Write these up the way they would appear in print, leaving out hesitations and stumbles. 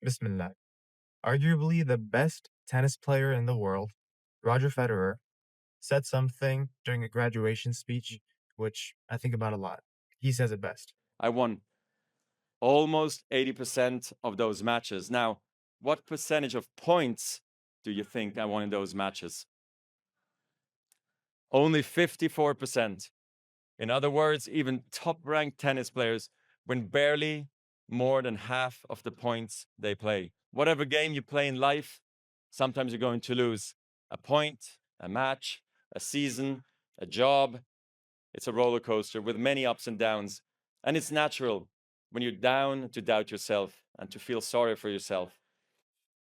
Bismillah. Arguably the best tennis player in the world, Roger Federer, said something during a graduation speech, which I think about a lot. He says it best. I won almost 80% of those matches. Now, what percentage of points do you think I won in those matches? Only 54%. In other words, even top ranked tennis players win barely more than half of the points they play. Whatever game you play in life, sometimes you're going to lose a point, a match, a season, a job. It's a roller coaster with many ups and downs. And it's natural when you're down to doubt yourself and to feel sorry for yourself.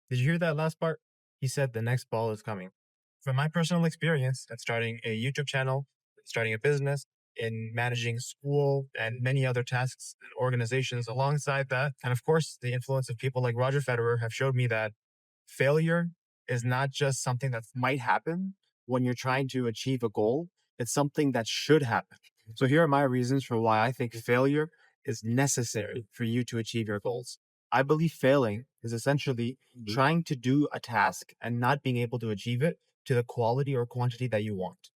Did you hear that last part? He said the next ball is coming. From my personal experience at starting a YouTube channel, starting a business, in managing school and many other tasks and organizations alongside that, and of course, the influence of people like Roger Federer have showed me that failure is not just something that might happen when you're trying to achieve a goal, it's something that should happen. So, here are my reasons for why I think failure is necessary for you to achieve your goals. I believe failing is essentially trying to do a task and not being able to achieve it to the quality or quantity that you want.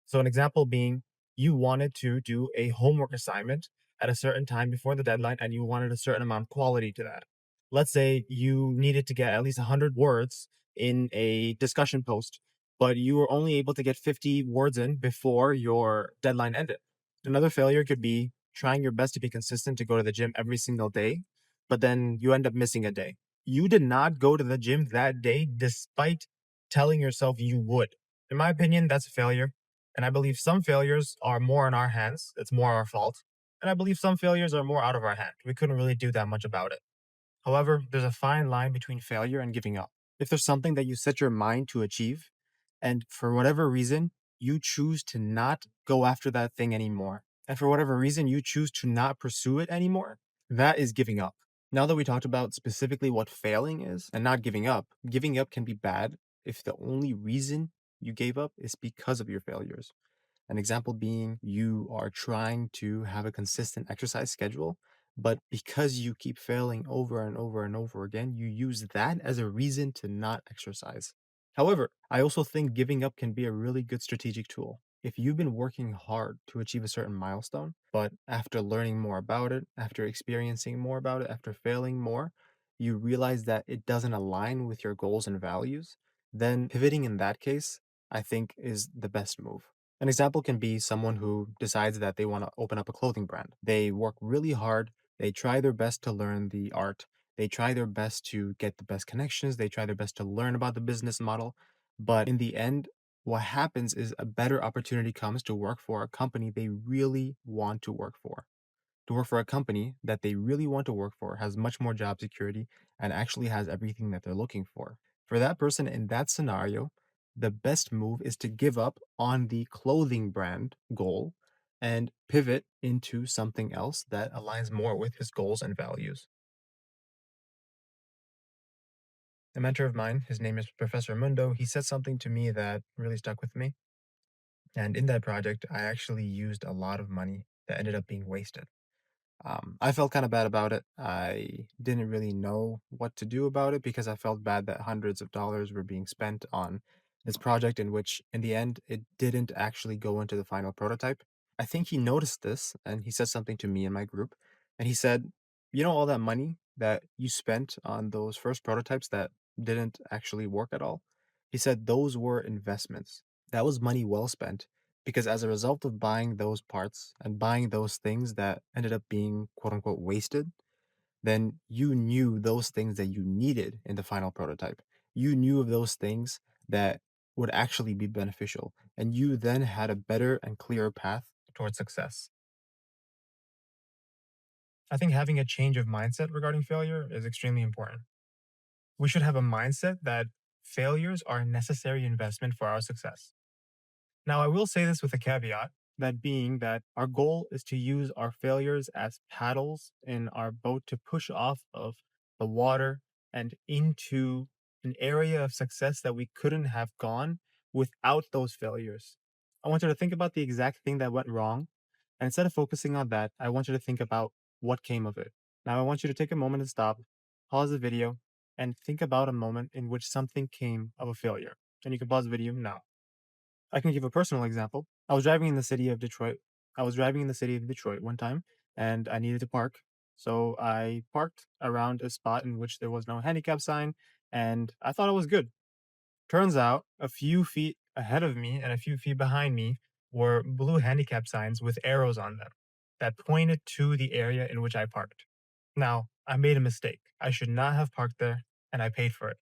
So, an example being you wanted to do a homework assignment at a certain time before the deadline and you wanted a certain amount of quality to that. Let's say you needed to get at least 100 words in a discussion post, but you were only able to get 50 words in before your deadline ended. Another failure could be trying your best to be consistent to go to the gym every single day, but then you end up missing a day. You did not go to the gym that day despite telling yourself you would. In my opinion, that's a failure. And I believe some failures are more in our hands. It's more our fault. And I believe some failures are more out of our hand. We couldn't really do that much about it. However, there's a fine line between failure and giving up. If there's something that you set your mind to achieve, and for whatever reason, you choose to not go after that thing anymore, and for whatever reason, you choose to not pursue it anymore, that is giving up. Now that we talked about specifically what failing is and not giving up can be bad if the only reason you gave up is because of your failures. An example being you are trying to have a consistent exercise schedule, but because you keep failing over and over and over again, you use that as a reason to not exercise. However, I also think giving up can be a really good strategic tool. If you've been working hard to achieve a certain milestone, but after learning more about it, after experiencing more about it, after failing more, you realize that it doesn't align with your goals and values, then pivoting in that case, I think, is the best move. An example can be someone who decides that they want to open up a clothing brand. They work really hard, they try their best to learn the art, they try their best to get the best connections, they try their best to learn about the business model. But in the end, what happens is a better opportunity comes to work for a company they really want to work for. To work for a company that they really want to work for has much more job security and actually has everything that they're looking for. For that person in that scenario, the best move is to give up on the clothing brand goal and pivot into something else that aligns more with his goals and values. A mentor of mine, his name is Professor Mundo, he said something to me that really stuck with me. And in that project, I actually used a lot of money that ended up being wasted. I felt kind of bad about it. I didn't really know what to do about it because I felt bad that hundreds of dollars were being spent on this project, in which, in the end, it didn't actually go into the final prototype. I think he noticed this and he said something to me in my group. And he said, "You know, all that money that you spent on those first prototypes that didn't actually work at all?" He said, "Those were investments. That was money well spent because as a result of buying those parts and buying those things that ended up being quote unquote wasted, then you knew those things that you needed in the final prototype. You knew of those things that would actually be beneficial, and you then had a better and clearer path towards success." I think having a change of mindset regarding failure is extremely important. We should have a mindset that failures are a necessary investment for our success. Now, I will say this with a caveat, that being that our goal is to use our failures as paddles in our boat to push off of the water and into an area of success that we couldn't have gone without those failures. I want you to think about the exact thing that went wrong. And instead of focusing on that, I want you to think about what came of it. Now, I want you to take a moment and stop. pause the video and think about a moment in which something came of a failure. And you can pause the video now. I can give a personal example. I was driving in the city of Detroit. I was driving in the city of Detroit one time and I needed to park. So I parked around a spot in which there was no handicap sign and I thought it was good. Turns out a few feet ahead of me and a few feet behind me were blue handicap signs with arrows on them that pointed to the area in which I parked. Now, I made a mistake. I should not have parked there and I paid for it.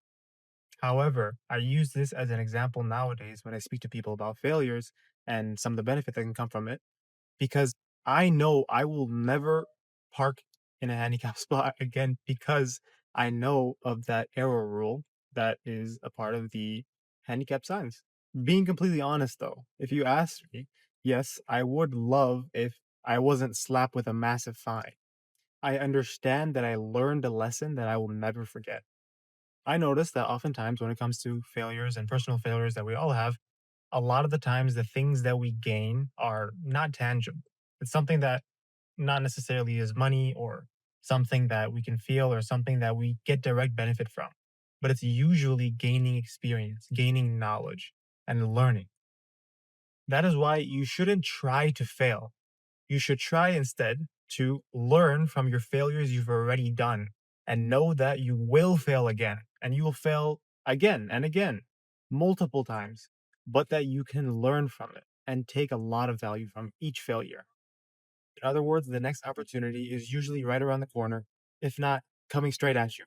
However, I use this as an example nowadays when I speak to people about failures and some of the benefit that can come from it because I know I will never park in a handicap spot again because I know of that error rule that is a part of the handicap signs. Being completely honest though, if you ask me, yes, I would love if I wasn't slapped with a massive fine. I understand that I learned a lesson that I will never forget. I notice that oftentimes when it comes to failures and personal failures that we all have, a lot of the times the things that we gain are not tangible. It's something that not necessarily is money or something that we can feel or something that we get direct benefit from, but it's usually gaining experience, gaining knowledge, and learning. That is why you shouldn't try to fail. You should try instead to learn from your failures you've already done and know that you will fail again and you will fail again and again, multiple times, but that you can learn from it and take a lot of value from each failure. In other words, the next opportunity is usually right around the corner, if not coming straight at you.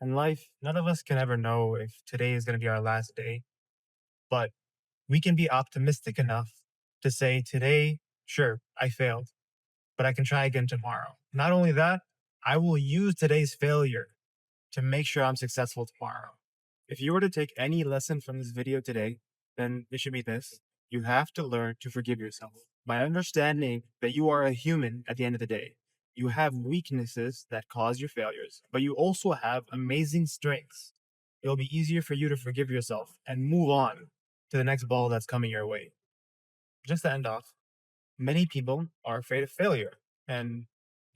In life, none of us can ever know if today is going to be our last day, but we can be optimistic enough to say, today, sure, I failed but I can try again tomorrow. Not only that, I will use today's failure to make sure I'm successful tomorrow. If you were to take any lesson from this video today, then it should be this. You have to learn to forgive yourself by understanding that you are a human at the end of the day. You have weaknesses that cause your failures, but you also have amazing strengths. It'll be easier for you to forgive yourself and move on to the next ball that's coming your way. Just to end off, many people are afraid of failure, and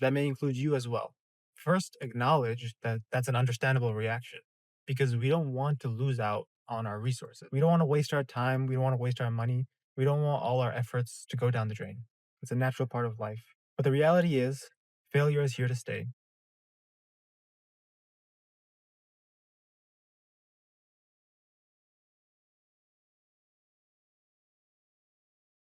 that may include you as well. First, acknowledge that that's an understandable reaction because we don't want to lose out on our resources. We don't want to waste our time. We don't want to waste our money. We don't want all our efforts to go down the drain. It's a natural part of life. But the reality is, failure is here to stay.